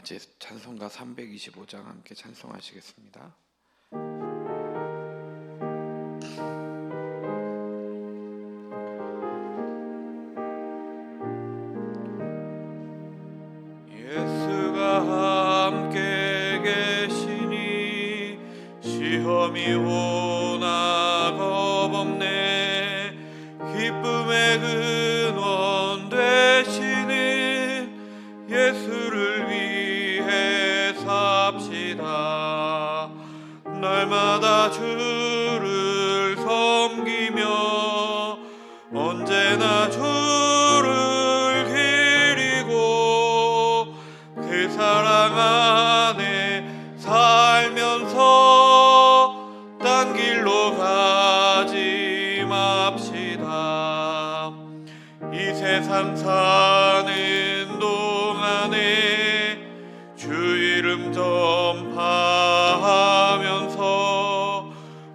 이제 찬송가 325장 함께 찬송하시겠습니다. 예수가 함께 계시니 시험이 오나 겁없네. 기쁨의 근원 되시는 예수를 위해 삽시다. 날마다 주를 섬기며 언제나 주를 기리고 그 사랑 안에 살면서 딴 길로 가지 맙시다. 이 세상 사는 동안에 주 이름 전파하면서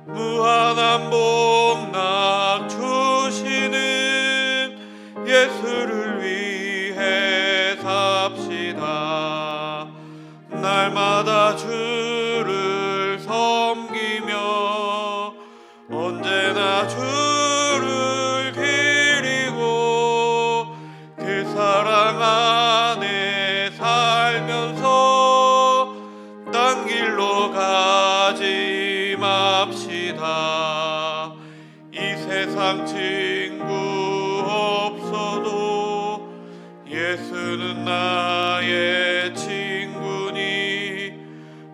무한한 복락 주시는 예수를 위해 삽시다. 날마다 주를 섬기며 언제나 주를 기리고 그 사랑 안에 살면서 딴 길로 가지 맙시다. 이 세상 친구 없어도 예수는 나의 친구니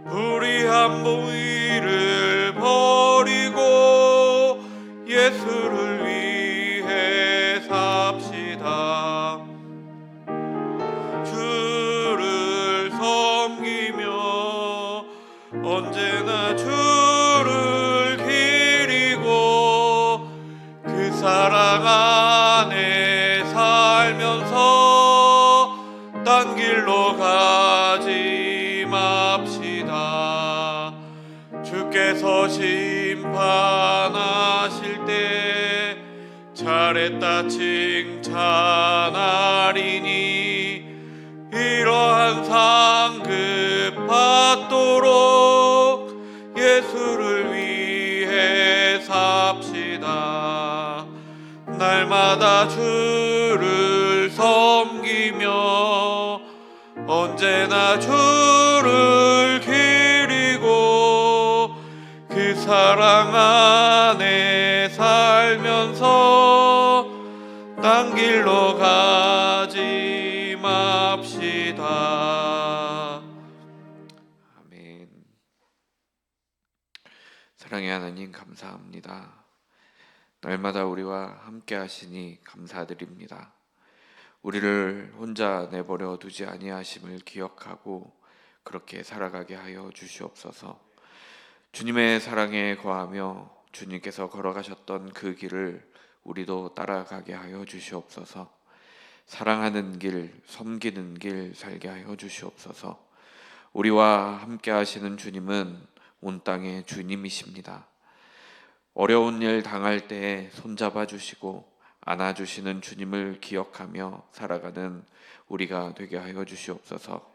불의한 보위를 버리고 예수를 위해 삽시다. 주를 섬기며 언제나 주를 기리고 그 사랑 안에 살면서 딴 길로 가지 맙시다. 주께서 심판하실 때 잘했다 칭찬하리니 이러한 상급 받도록 예수를 위해 삽시다. 날마다 주를 섬기며 언제나 주를 기리고 그 사랑 안에 살면서 딴 길로 가지 맙시다. 아멘. 사랑의 하나님, 감사합니다. 날마다 우리와 함께 하시니 감사드립니다. 우리를 혼자 내버려 두지 아니하심을 기억하고 그렇게 살아가게 하여 주시옵소서. 주님의 사랑에 거하며 주님께서 걸어가셨던 그 길을 우리도 따라가게 하여 주시옵소서. 사랑하는 길, 섬기는 길 살게 하여 주시옵소서. 우리와 함께 하시는 주님은 온 땅의 주님이십니다. 어려운 일 당할 때에 손잡아 주시고 안아주시는 주님을 기억하며 살아가는 우리가 되게 하여 주시옵소서.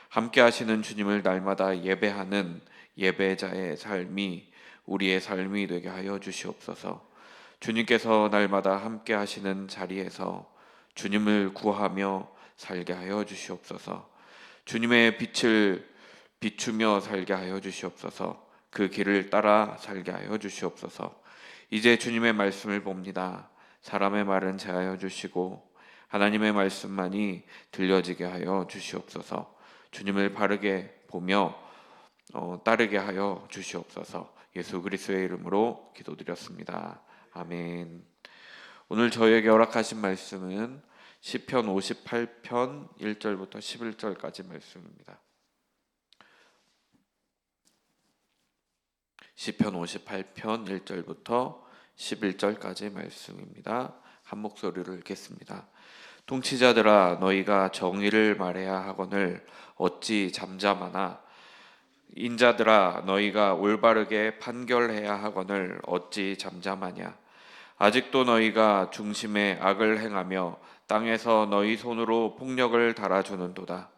함께 하시는 주님을 날마다 예배하는 예배자의 삶이 우리의 삶이 되게 하여 주시옵소서. 주님께서 날마다 함께 하시는 자리에서 주님을 구하며 살게 하여 주시옵소서. 주님의 빛을 비추며 살게 하여 주시옵소서. 그 길을 따라 살게 하여 주시옵소서. 이제 주님의 말씀을 봅니다. 사람의 말은 제하여 주시고 하나님의 말씀만이 들려지게 하여 주시옵소서. 주님을 바르게 보며 따르게 하여 주시옵소서. 예수 그리스도의 이름으로 기도드렸습니다. 아멘. 오늘 저희에게 허락하신 말씀은 시편 58편 1절부터 11절까지 말씀입니다. 시편 58편 1절부터 11절까지 말씀입니다. 한 목소리로 읽겠습니다. 통치자들아, 너희가 정의를 말해야 하거늘 어찌 잠잠하나? 인자들아, 너희가 올바르게 판결해야 하거늘 어찌 잠잠하냐? 아직도 너희가 중심에 악을 행하며 땅에서 너희 손으로 폭력을 달아주는도다.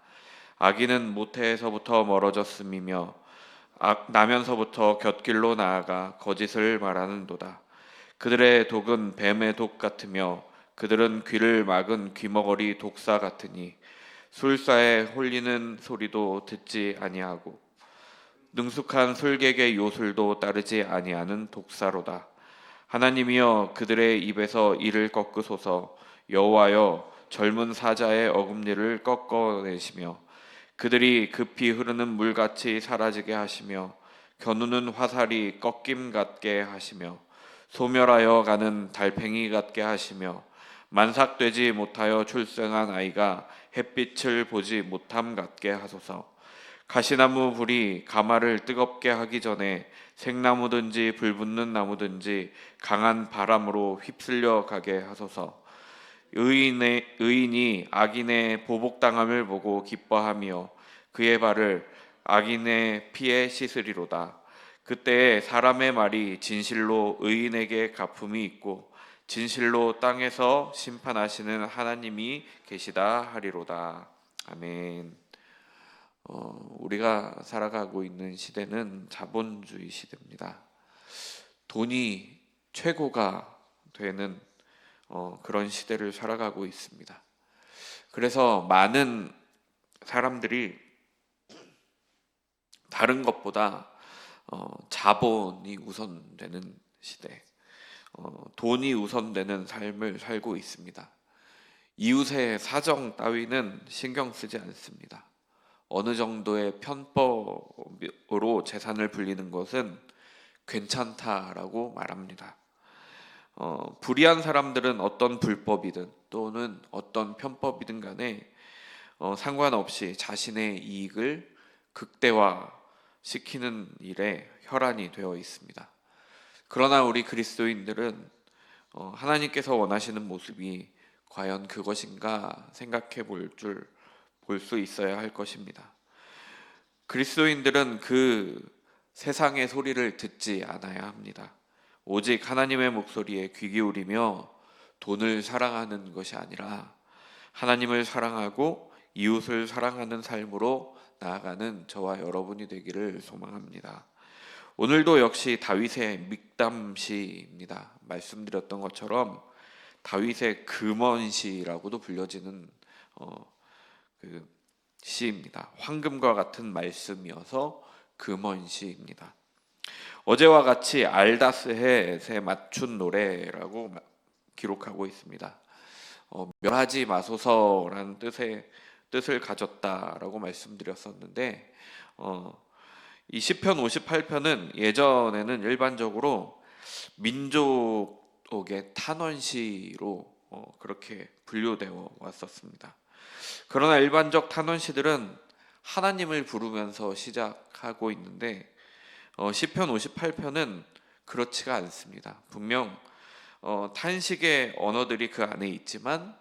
악인은 모태에서부터 멀어졌음이며 나면서부터 곁길로 나아가 거짓을 말하는도다. 그들의 독은 뱀의 독 같으며 그들은 귀를 막은 귀머거리 독사 같으니 술사에 홀리는 소리도 듣지 아니하고 능숙한 술객의 요술도 따르지 아니하는 독사로다. 하나님이여 그들의 입에서 이를 꺾으소서. 여호와여 젊은 사자의 어금니를 꺾어내시며 그들이 급히 흐르는 물같이 사라지게 하시며 겨누는 화살이 꺾임 같게 하시며 소멸하여 가는 달팽이 같게 하시며 만삭되지 못하여 출생한 아이가 햇빛을 보지 못함 같게 하소서. 가시나무 불이 가마를 뜨겁게 하기 전에 생나무든지 불붙는 나무든지 강한 바람으로 휩쓸려 가게 하소서. 의인이 악인의 보복당함을 보고 기뻐하며 그의 발을 악인의 피에 씻으리로다. 그때에 사람의 말이 진실로 의인에게 갚음이 있고 진실로 땅에서 심판하시는 하나님이 계시다 하리로다. 아멘. 우리가 살아가고 있는 시대는 자본주의 시대입니다. 돈이 최고가 되는 그런 시대를 살아가고 있습니다. 그래서 많은 사람들이 다른 것보다 자본이 우선되는 시대, 돈이 우선되는 삶을 살고 있습니다. 이웃의 사정 따위는 신경 쓰지 않습니다. 어느 정도의 편법으로 재산을 불리는 것은 괜찮다라고 말합니다. 불의한 사람들은 어떤 불법이든 또는 어떤 편법이든 간에 상관없이 자신의 이익을 극대화시키는 일에 혈안이 되어 있습니다. 그러나 우리 그리스도인들은 하나님께서 원하시는 모습이 과연 그것인가 생각해 볼 수 있어야 할 것입니다. 그리스도인들은 그 세상의 소리를 듣지 않아야 합니다. 오직 하나님의 목소리에 귀 기울이며 돈을 사랑하는 것이 아니라 하나님을 사랑하고 이웃을 사랑하는 삶으로 나아가는 저와 여러분이 되기를 소망합니다. 오늘도 역시 다윗의 믹담시입니다. 말씀드렸던 것처럼 다윗의 금언시라고도 불려지는 그 시입니다. 황금과 같은 말씀이어서 금언시입니다. 어제와 같이 알다스햇에 맞춘 노래라고 기록하고 있습니다. 멸하지 마소서라는 뜻을 가졌다라고 말씀드렸었는데 이 시편 58편은 예전에는 일반적으로 민족의 탄원시로 그렇게 분류되어 왔었습니다. 그러나 일반적 탄원시들은 하나님을 부르면서 시작하고 있는데 시편 58편은 그렇지가 않습니다. 분명 탄식의 언어들이 그 안에 있지만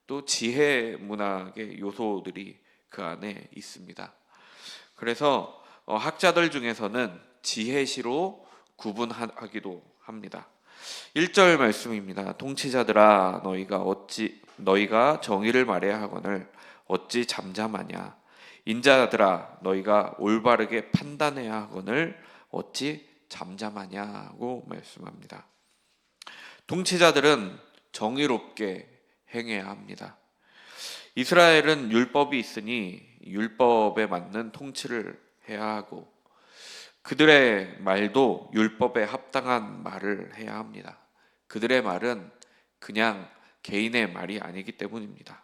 또 지혜 문학의 요소들이 그 안에 있습니다. 그래서 학자들 중에서는 지혜시로 구분하기도 합니다. 1절 말씀입니다. 통치자들아 너희가 정의를 말해야 하거늘 어찌 잠잠하냐. 인자들아 너희가 올바르게 판단해야 하거늘 어찌 잠잠하냐고 말씀합니다. 통치자들은 정의롭게 행해야 합니다. 이스라엘은 율법이 있으니 율법에 맞는 통치를 해야 하고 그들의 말도 율법에 합당한 말을 해야 합니다. 그들의 말은 그냥 개인의 말이 아니기 때문입니다.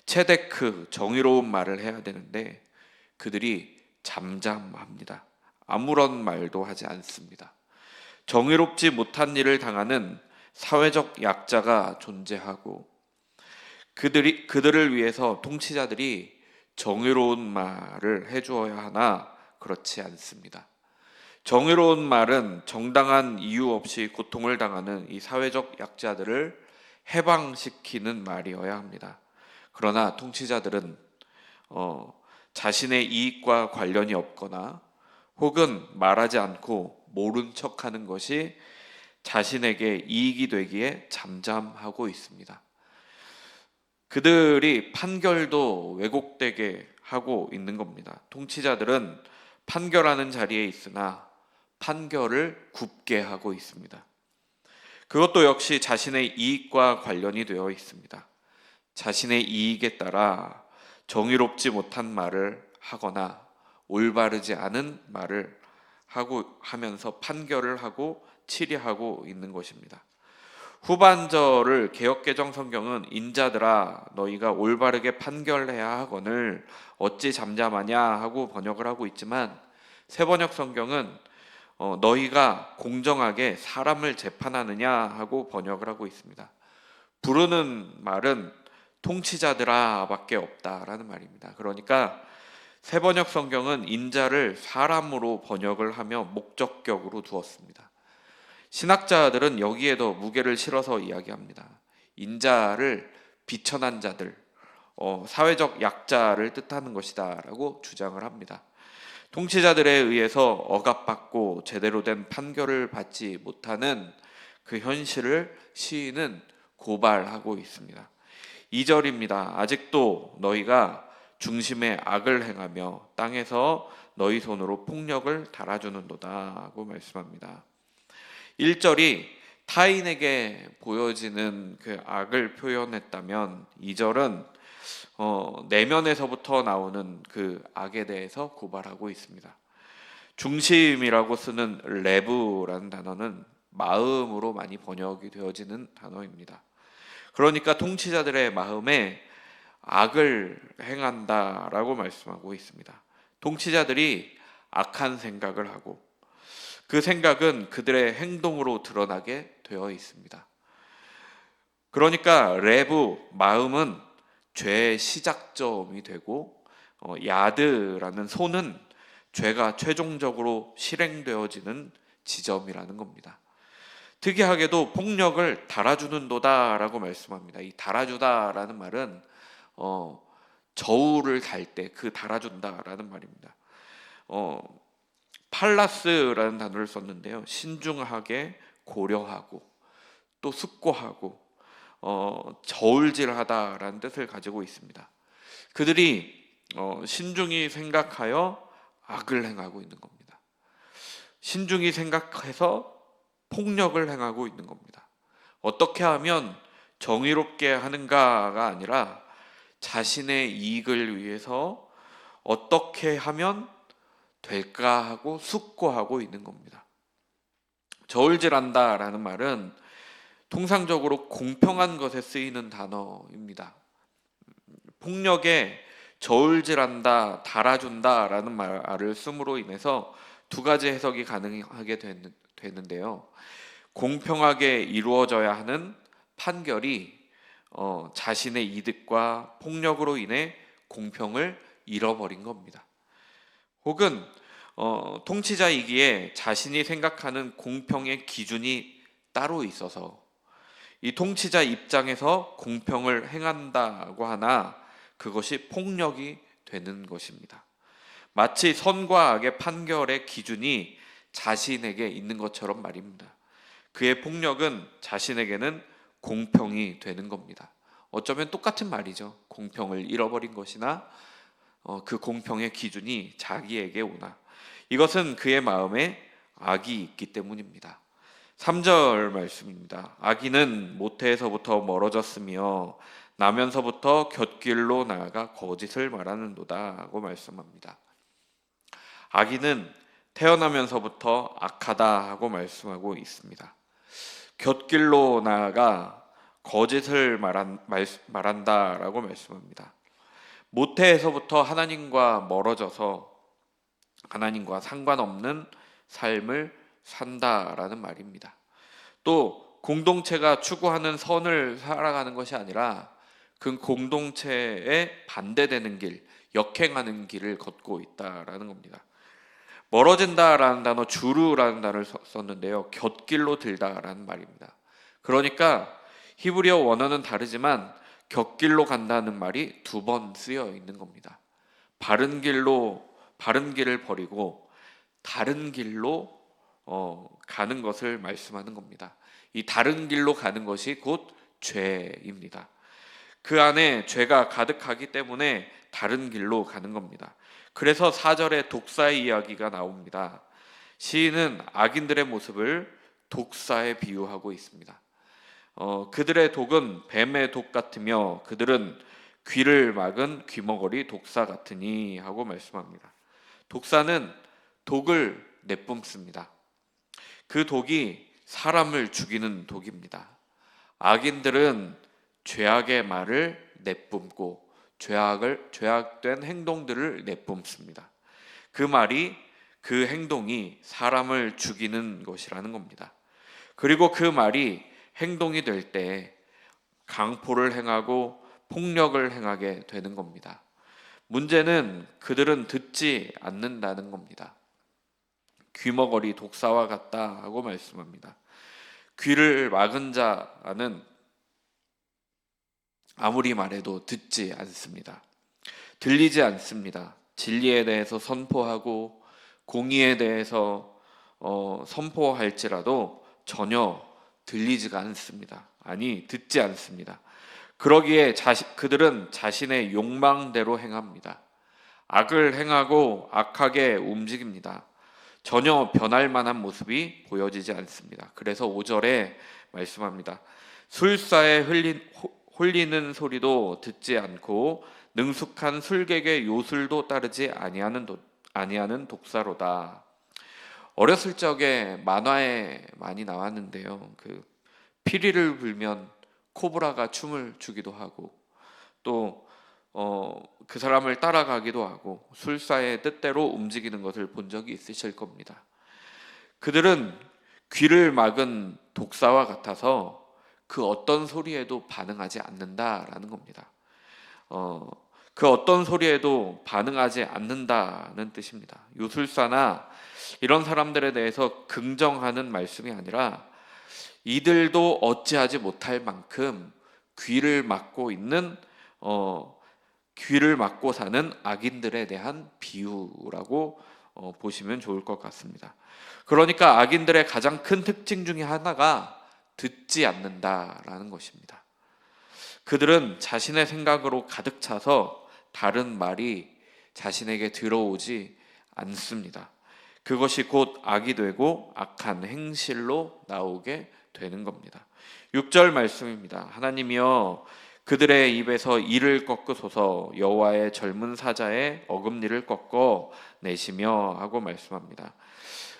체데크, 정의로운 말을 해야 되는데 그들이 잠잠합니다. 아무런 말도 하지 않습니다. 정의롭지 못한 일을 당하는 사회적 약자가 존재하고 그들을 위해서 통치자들이 정의로운 말을 해주어야 하나 그렇지 않습니다. 정의로운 말은 정당한 이유 없이 고통을 당하는 이 사회적 약자들을 해방시키는 말이어야 합니다. 그러나 통치자들은 자신의 이익과 관련이 없거나 혹은 말하지 않고 모른 척하는 것이 자신에게 이익이 되기에 잠잠하고 있습니다. 그들이 판결도 왜곡되게 하고 있는 겁니다. 통치자들은 판결하는 자리에 있으나 판결을 굽게 하고 있습니다. 그것도 역시 자신의 이익과 관련이 되어 있습니다. 자신의 이익에 따라 정의롭지 못한 말을 하거나 올바르지 않은 말을 하면서 판결을 하고 치리하고 있는 것입니다. 후반절을 개역개정 성경은 인자들아 너희가 올바르게 판결해야 하거늘 어찌 잠잠하냐 하고 번역을 하고 있지만 새번역 성경은 너희가 공정하게 사람을 재판하느냐 하고 번역을 하고 있습니다. 부르는 말은 통치자들아 밖에 없다라는 말입니다. 그러니까 새번역 성경은 인자를 사람으로 번역을 하며 목적격으로 두었습니다. 신학자들은 여기에도 무게를 실어서 이야기합니다. 인자를 비천한 자들, 사회적 약자를 뜻하는 것이다 라고 주장을 합니다. 통치자들에 의해서 억압받고 제대로 된 판결을 받지 못하는 그 현실을 시인은 고발하고 있습니다. 2절입니다. 아직도 너희가 중심에 악을 행하며 땅에서 너희 손으로 폭력을 달아주는도다 하고 말씀합니다. 1절이 타인에게 보여지는 그 악을 표현했다면 2절은 내면에서부터 나오는 그 악에 대해서 고발하고 있습니다. 중심이라고 쓰는 레브라는 단어는 마음으로 많이 번역이 되어지는 단어입니다. 그러니까 통치자들의 마음에 악을 행한다라고 말씀하고 있습니다. 통치자들이 악한 생각을 하고 그 생각은 그들의 행동으로 드러나게 되어 있습니다. 그러니까 레브, 마음은 죄의 시작점이 되고 야드라는 손은 죄가 최종적으로 실행되어지는 지점이라는 겁니다. 특이하게도 폭력을 달아주는도다라고 말씀합니다. 이 달아주다라는 말은 저울을 달 때 그 달아준다라는 말입니다. 팔라스라는 단어를 썼는데요. 신중하게 고려하고 또 숙고하고 저울질하다라는 뜻을 가지고 있습니다. 그들이 신중히 생각하여 악을 행하고 있는 겁니다. 신중히 생각해서 폭력을 행하고 있는 겁니다. 어떻게 하면 정의롭게 하는가가 아니라 자신의 이익을 위해서 어떻게 하면 될까 하고 숙고하고 있는 겁니다. 저울질한다라는 말은 통상적으로 공평한 것에 쓰이는 단어입니다. 폭력에 저울질한다, 달아준다라는 말을 씀으로 인해서 두 가지 해석이 가능하게 되는데요. 공평하게 이루어져야 하는 판결이 자신의 이득과 폭력으로 인해 공평을 잃어버린 겁니다. 혹은 통치자이기에 자신이 생각하는 공평의 기준이 따로 있어서 이 통치자 입장에서 공평을 행한다고 하나 그것이 폭력이 되는 것입니다. 마치 선과 악의 판결의 기준이 자신에게 있는 것처럼 말입니다. 그의 폭력은 자신에게는 공평이 되는 겁니다. 어쩌면 똑같은 말이죠. 공평을 잃어버린 것이나 그 공평의 기준이 자기에게 오나 이것은 그의 마음에 악이 있기 때문입니다. 3절 말씀입니다. 악인은 모태에서부터 멀어졌으며 나면서부터 곁길로 나아가 거짓을 말하는도다 하고 말씀합니다. 악인은 태어나면서부터 악하다 하고 말씀하고 있습니다. 곁길로 나아가 거짓을 말한다라고 말씀합니다. 모태에서부터 하나님과 멀어져서 하나님과 상관없는 삶을 산다라는 말입니다. 또 공동체가 추구하는 선을 살아가는 것이 아니라 그 공동체에 반대되는 길, 역행하는 길을 걷고 있다라는 겁니다. 멀어진다라는 단어, 주루라는 단어를 썼는데요. 곁길로 들다라는 말입니다. 그러니까 히브리어 원어는 다르지만 곁길로 간다는 말이 두 번 쓰여 있는 겁니다. 바른 길을 버리고 다른 길로 가는 것을 말씀하는 겁니다. 이 다른 길로 가는 것이 곧 죄입니다. 그 안에 죄가 가득하기 때문에 다른 길로 가는 겁니다. 그래서 4절에 독사의 이야기가 나옵니다. 시인은 악인들의 모습을 독사에 비유하고 있습니다. 그들의 독은 뱀의 독 같으며 그들은 귀를 막은 귀머거리 독사 같으니 하고 말씀합니다. 독사는 독을 내뿜습니다. 그 독이 사람을 죽이는 독입니다. 악인들은 죄악의 말을 내뿜고 죄악된 행동들을 내뿜습니다. 그 말이, 그 행동이 사람을 죽이는 것이라는 겁니다. 그리고 그 말이 행동이 될 때 강포를 행하고 폭력을 행하게 되는 겁니다. 문제는 그들은 듣지 않는다는 겁니다. 귀머거리 독사와 같다 하고 말씀합니다. 귀를 막은 자는 아무리 말해도 듣지 않습니다. 들리지 않습니다. 진리에 대해서 선포하고 공의에 대해서 선포할지라도 전혀 들리지가 않습니다. 아니, 듣지 않습니다. 그러기에 그들은 자신의 욕망대로 행합니다. 악을 행하고 악하게 움직입니다. 전혀 변할 만한 모습이 보여지지 않습니다. 그래서 5절에 말씀합니다. 술사에 홀리는 소리도 듣지 않고 능숙한 술객의 요술도 따르지 아니하는 독사로다. 어렸을 적에 만화에 많이 나왔는데요. 피리를 불면 코브라가 춤을 추기도 하고 또 그 사람을 따라가기도 하고 술사의 뜻대로 움직이는 것을 본 적이 있으실 겁니다. 그들은 귀를 막은 독사와 같아서 그 어떤 소리에도 반응하지 않는다라는 겁니다. 그 어떤 소리에도 반응하지 않는다는 뜻입니다. 요술사나 이런 사람들에 대해서 긍정하는 말씀이 아니라 이들도 어찌하지 못할 만큼 귀를 막고 사는 악인들에 대한 비유라고 보시면 좋을 것 같습니다. 그러니까 악인들의 가장 큰 특징 중에 하나가 듣지 않는다라는 것입니다. 그들은 자신의 생각으로 가득 차서 다른 말이 자신에게 들어오지 않습니다. 그것이 곧 악이 되고 악한 행실로 나오게 되는 겁니다. 6절 말씀입니다. 하나님이여 그들의 입에서 이를 꺾으소서 여호와의 젊은 사자의 어금니를 꺾어 내시며 하고 말씀합니다.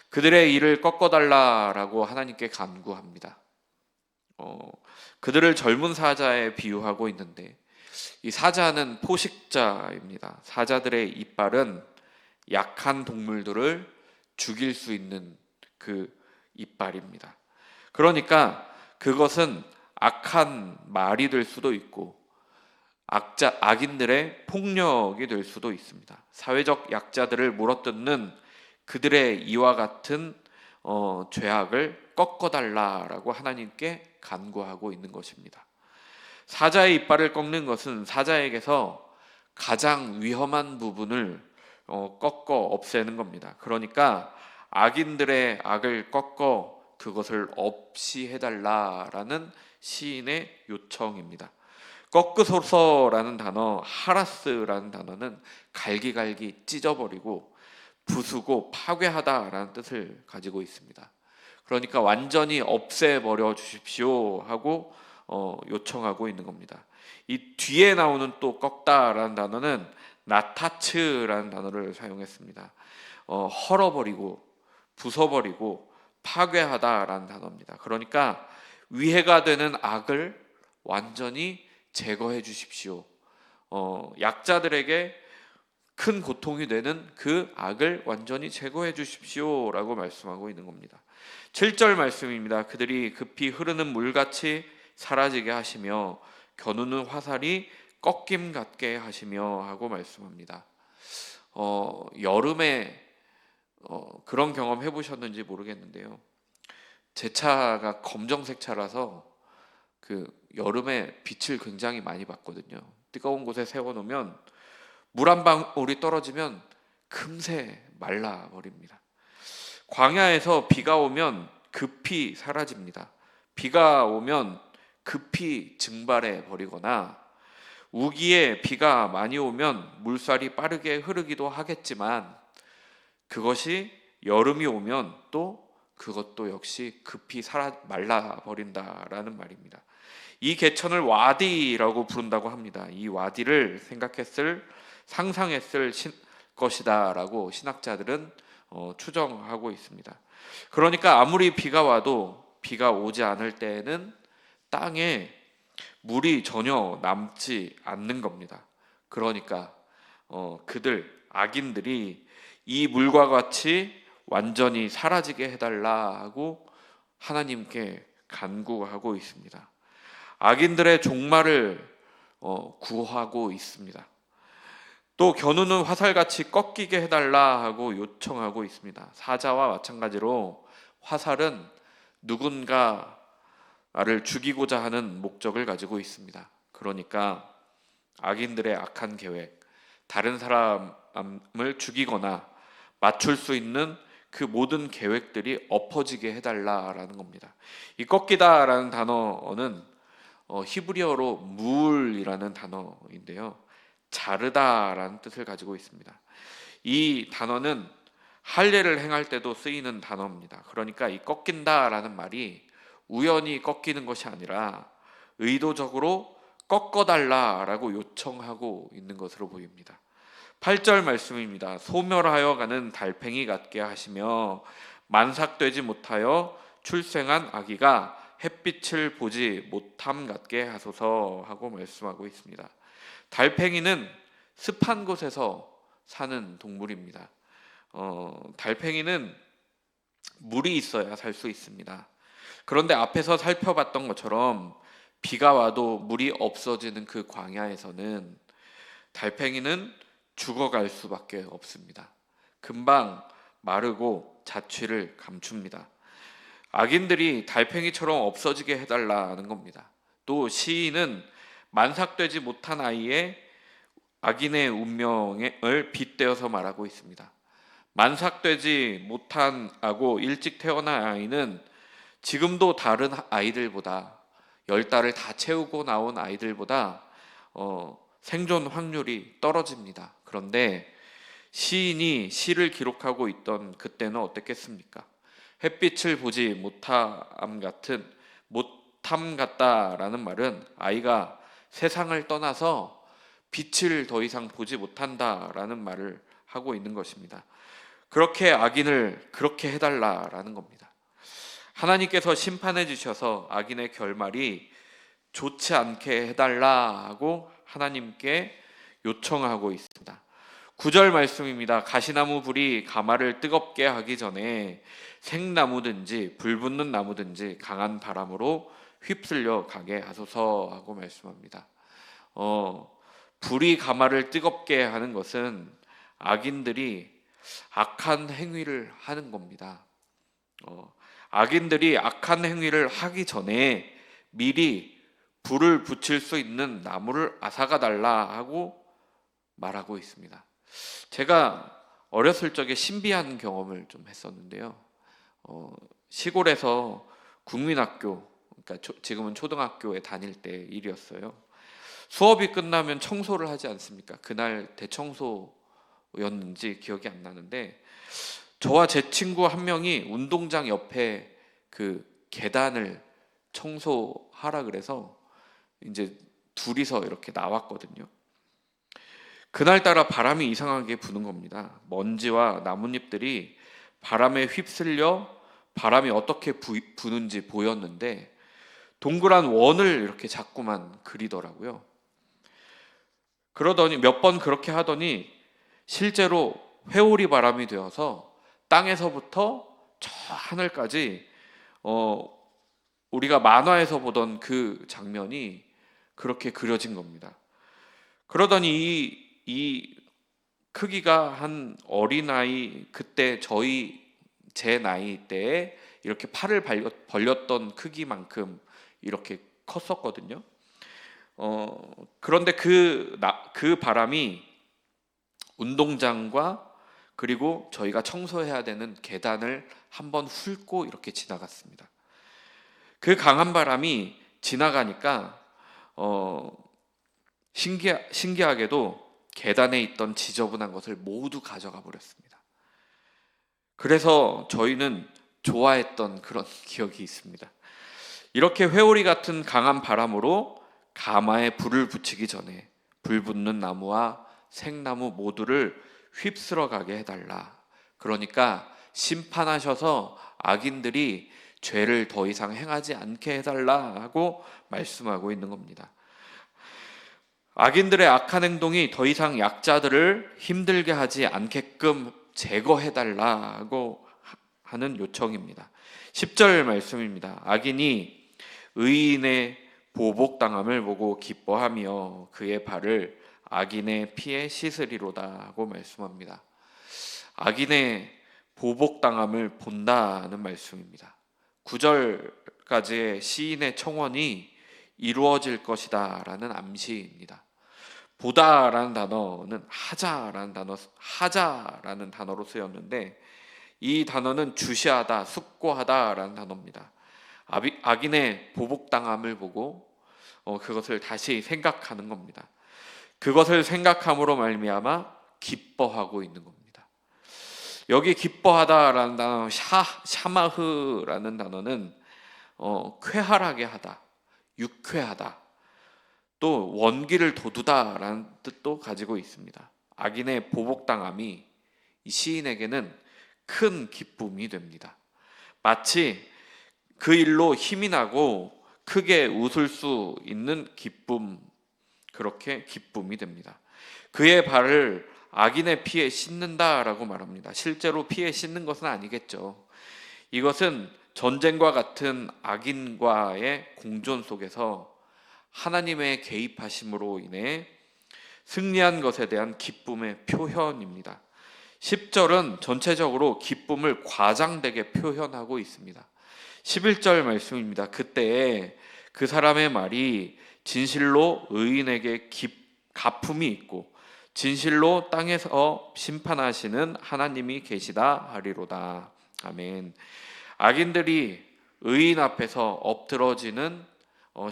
그들의 이를 꺾어달라라고 하나님께 간구합니다. 그들을 젊은 사자에 비유하고 있는데 이 사자는 포식자입니다. 사자들의 이빨은 약한 동물들을 죽일 수 있는 그 이빨입니다. 그러니까 그것은 악한 말이 될 수도 있고 악인들의 폭력이 될 수도 있습니다. 사회적 약자들을 물어뜯는 그들의 이와 같은 죄악을 꺾어달라라고 하나님께 간구하고 있는 것입니다. 사자의 이빨을 꺾는 것은 사자에게서 가장 위험한 부분을 꺾어 없애는 겁니다. 그러니까 악인들의 악을 꺾어 그것을 없이 해달라라는 시인의 요청입니다. 꺾으소서라는 단어, 하라스라는 단어는 갈기갈기 찢어버리고 부수고 파괴하다라는 뜻을 가지고 있습니다. 그러니까 완전히 없애버려 주십시오 하고 요청하고 있는 겁니다. 이 뒤에 나오는 또 꺾다라는 단어는 나타츠라는 단어를 사용했습니다. 헐어버리고 부숴버리고 파괴하다라는 단어입니다. 그러니까 위해가 되는 악을 완전히 제거해 주십시오. 약자들에게 큰 고통이 되는 그 악을 완전히 제거해 주십시오 라고 말씀하고 있는 겁니다. 7절 말씀입니다. 그들이 급히 흐르는 물같이 사라지게 하시며 겨누는 화살이 꺾임 같게 하시며 하고 말씀합니다. 여름에 그런 경험 해보셨는지 모르겠는데요. 제 차가 검정색 차라서 여름에 빛을 굉장히 많이 받거든요. 뜨거운 곳에 세워놓으면 물 한 방울이 떨어지면 금세 말라버립니다. 광야에서 비가 오면 급히 사라집니다. 비가 오면 급히 증발해 버리거나 우기에 비가 많이 오면 물살이 빠르게 흐르기도 하겠지만 그것이 여름이 오면 또 그것도 역시 급히 말라버린다라는 말입니다. 이 개천을 와디라고 부른다고 합니다. 이 와디를 상상했을 것이다라고 신학자들은 추정하고 있습니다. 그러니까 아무리 비가 와도 비가 오지 않을 때에는 땅에 물이 전혀 남지 않는 겁니다. 그러니까 악인들이 이 물과 같이 완전히 사라지게 해달라 하고 하나님께 간구하고 있습니다. 악인들의 종말을 구하고 있습니다. 또 겨누는 화살같이 꺾이게 해달라 하고 요청하고 있습니다. 사자와 마찬가지로 화살은 누군가를 죽이고자 하는 목적을 가지고 있습니다. 그러니까 악인들의 악한 계획, 다른 사람을 죽이거나 맞출 수 있는 그 모든 계획들이 엎어지게 해달라라는 겁니다. 이 꺾이다라는 단어는 히브리어로 물이라는 단어인데요, 자르다라는 뜻을 가지고 있습니다. 이 단어는 할례를 행할 때도 쓰이는 단어입니다. 그러니까 이 꺾인다라는 말이 우연히 꺾이는 것이 아니라 의도적으로 꺾어달라라고 요청하고 있는 것으로 보입니다. 8절 말씀입니다. 소멸하여 가는 달팽이 같게 하시며 만삭되지 못하여 출생한 아기가 햇빛을 보지 못함 같게 하소서 하고 말씀하고 있습니다. 달팽이는 습한 곳에서 사는 동물입니다. 달팽이는 물이 있어야 살 수 있습니다. 그런데 앞에서 살펴봤던 것처럼 비가 와도 물이 없어지는 그 광야에서는 달팽이는 죽어갈 수밖에 없습니다. 금방 마르고 자취를 감춥니다. 악인들이 달팽이처럼 없어지게 해달라는 겁니다. 또 시인은 만삭되지 못한 아이의 악인의 운명을 빗대어서 말하고 있습니다. 만삭되지 못하고 일찍 태어난 아이는 지금도 다른 아이들보다 10달을 다 채우고 나온 아이들보다 생존 확률이 떨어집니다. 그런데 시인이 시를 기록하고 있던 그때는 어땠겠습니까? 햇빛을 보지 못함 같다라는 말은 아이가 세상을 떠나서 빛을 더 이상 보지 못한다라는 말을 하고 있는 것입니다. 그렇게 악인을 그렇게 해달라라는 겁니다. 하나님께서 심판해 주셔서 악인의 결말이 좋지 않게 해달라고 하나님께 요청하고 있습니다. 9절 말씀입니다. 가시나무 불이 가마를 뜨겁게 하기 전에 생나무든지 불붙는 나무든지 강한 바람으로 휩쓸려 가게 하소서 하고 말씀합니다. 불이 가마를 뜨겁게 하는 것은 악인들이 악한 행위를 하는 겁니다. 악인들이 악한 행위를 하기 전에 미리 불을 붙일 수 있는 나무를 앗아가 달라 하고 말하고 있습니다. 제가 어렸을 적에 신비한 경험을 좀 했었는데요. 시골에서 국민학교, 그러니까 지금은 초등학교에 다닐 때 일이었어요. 수업이 끝나면 청소를 하지 않습니까? 그날 대청소였는지 기억이 안 나는데 저와 제 친구 한 명이 운동장 옆에 그 계단을 청소하라 그래서 이제 둘이서 이렇게 나왔거든요. 그날따라 바람이 이상하게 부는 겁니다. 먼지와 나뭇잎들이 바람에 휩쓸려 바람이 어떻게 부는지 보였는데 동그란 원을 이렇게 자꾸만 그리더라고요. 그러더니 몇 번 그렇게 하더니 실제로 회오리 바람이 되어서 땅에서부터 저 하늘까지 우리가 만화에서 보던 그 장면이 그렇게 그려진 겁니다. 그러더니 이 크기가 한 어린아이, 그때 제 나이 때에 이렇게 팔을 벌렸던 크기만큼 이렇게 컸었거든요. 그런데 그 바람이 운동장과 그리고 저희가 청소해야 되는 계단을 한번 훑고 이렇게 지나갔습니다. 그 강한 바람이 지나가니까 신기하게도 계단에 있던 지저분한 것을 모두 가져가 버렸습니다. 그래서 저희는 좋아했던 그런 기억이 있습니다. 이렇게 회오리 같은 강한 바람으로 가마에 불을 붙이기 전에 불 붙는 나무와 생나무 모두를 휩쓸어 가게 해달라. 그러니까 심판하셔서 악인들이 죄를 더 이상 행하지 않게 해달라 하고 말씀하고 있는 겁니다. 악인들의 악한 행동이 더 이상 약자들을 힘들게 하지 않게끔 제거해달라고 하는 요청입니다. 10절 말씀입니다. 악인이 의인의 보복당함을 보고 기뻐하며 그의 발을 악인의 피에 씻으리로다 하고 말씀합니다. 악인의 보복당함을 본다는 말씀입니다. 9절까지의 시인의 청원이 이루어질 것이다 라는 암시입니다. 보다라는 단어는 하자라는 단어로 쓰였는데, 이 단어는 주시하다, 숙고하다라는 단어입니다. 악인의 보복당함을 보고 그것을 다시 생각하는 겁니다. 그것을 생각함으로 말미암아 기뻐하고 있는 겁니다. 여기 기뻐하다라는 단어, 샤마흐라는 단어는 쾌활하게 하다, 유쾌하다, 또 원기를 돋우다라는 뜻도 가지고 있습니다. 악인의 보복당함이 이 시인에게는 큰 기쁨이 됩니다. 마치 그 일로 힘이 나고 크게 웃을 수 있는 기쁨, 그렇게 기쁨이 됩니다. 그의 발을 악인의 피에 씻는다라고 말합니다. 실제로 피에 씻는 것은 아니겠죠. 이것은 전쟁과 같은 악인과의 공존 속에서 하나님의 개입하심으로 인해 승리한 것에 대한 기쁨의 표현입니다. 10절은 전체적으로 기쁨을 과장되게 표현하고 있습니다. 11절 말씀입니다. 그때에 그 사람의 말이 진실로 의인에게 가품이 있고 진실로 땅에서 심판하시는 하나님이 계시다 하리로다. 아멘. 악인들이 의인 앞에서 엎드러지는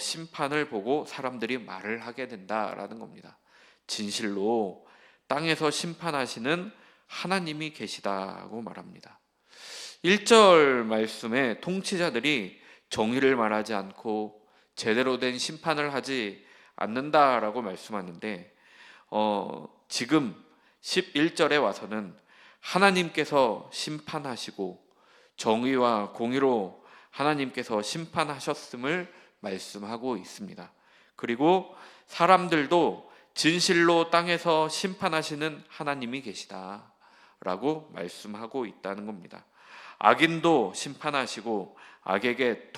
심판을 보고 사람들이 말을 하게 된다라는 겁니다. 진실로 땅에서 심판하시는 하나님이 계시다고 말합니다. 1절 말씀에 통치자들이 정의를 말하지 않고 제대로 된 심판을 하지 않는다라고 말씀하는데, 지금 11절에 와서는 하나님께서 심판하시고 정의와 공의로 하나님께서 심판하셨음을 말씀하고 있습니다. 그리고 사람들도 진실로 땅에서 심판하시는 하나님이 계시다라고 말씀하고 있다는 겁니다. 악인도 심판하시고 악하게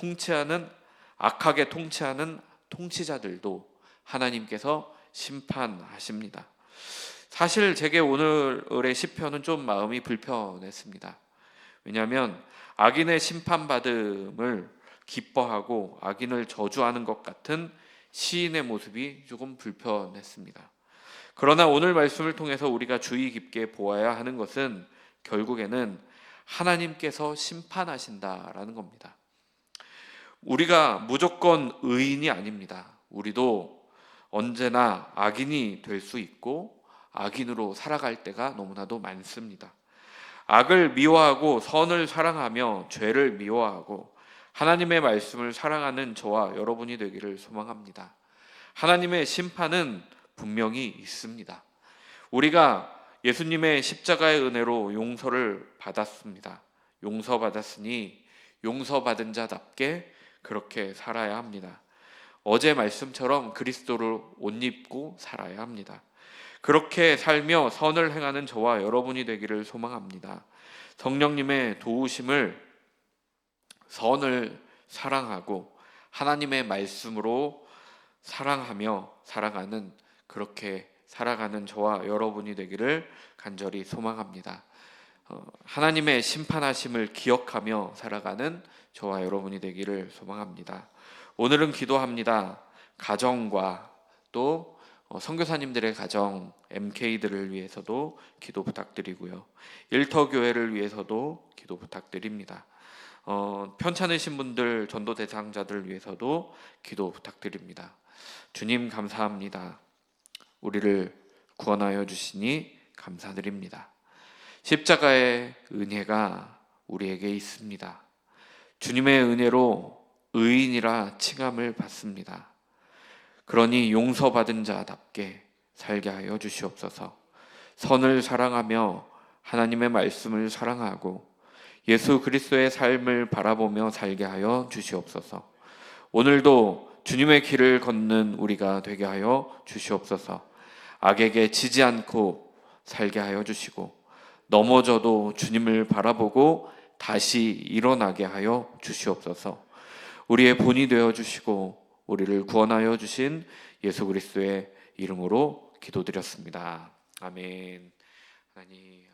통치하는 통치자들도 하나님께서 심판하십니다. 사실 제게 오늘의 시편은 좀 마음이 불편했습니다. 왜냐하면 악인의 심판받음을 기뻐하고 악인을 저주하는 것 같은 시인의 모습이 조금 불편했습니다. 그러나 오늘 말씀을 통해서 우리가 주의 깊게 보아야 하는 것은 결국에는 하나님께서 심판하신다라는 겁니다. 우리가 무조건 의인이 아닙니다. 우리도 언제나 악인이 될 수 있고 악인으로 살아갈 때가 너무나도 많습니다. 악을 미워하고 선을 사랑하며 죄를 미워하고 하나님의 말씀을 사랑하는 저와 여러분이 되기를 소망합니다. 하나님의 심판은 분명히 있습니다. 우리가 예수님의 십자가의 은혜로 용서를 받았습니다. 용서받았으니 용서받은 자답게 그렇게 살아야 합니다. 어제 말씀처럼 그리스도를 옷 입고 살아야 합니다. 그렇게 살며 선을 행하는 저와 여러분이 되기를 소망합니다. 성령님의 도우심을 선을 사랑하고 하나님의 말씀으로 사랑하며 살아가는, 그렇게 살아가는 저와 여러분이 되기를 간절히 소망합니다. 하나님의 심판하심을 기억하며 살아가는 저와 여러분이 되기를 소망합니다. 오늘은 기도합니다. 가정과 또 선교사님들의 가정, MK들을 위해서도 기도 부탁드리고요. 일터교회를 위해서도 기도 부탁드립니다. 편찮으신 분들, 전도 대상자들 위해서도 기도 부탁드립니다. 주님 감사합니다. 우리를 구원하여 주시니 감사드립니다. 십자가의 은혜가 우리에게 있습니다. 주님의 은혜로 의인이라 칭함을 받습니다. 그러니 용서받은 자답게 살게 하여 주시옵소서. 선을 사랑하며 하나님의 말씀을 사랑하고 예수 그리스도의 삶을 바라보며 살게 하여 주시옵소서. 오늘도 주님의 길을 걷는 우리가 되게 하여 주시옵소서. 악에게 지지 않고 살게 하여 주시고 넘어져도 주님을 바라보고 다시 일어나게 하여 주시옵소서. 우리의 본이 되어 주시고 우리를 구원하여 주신 예수 그리스도의 이름으로 기도드렸습니다. 아멘. 하나님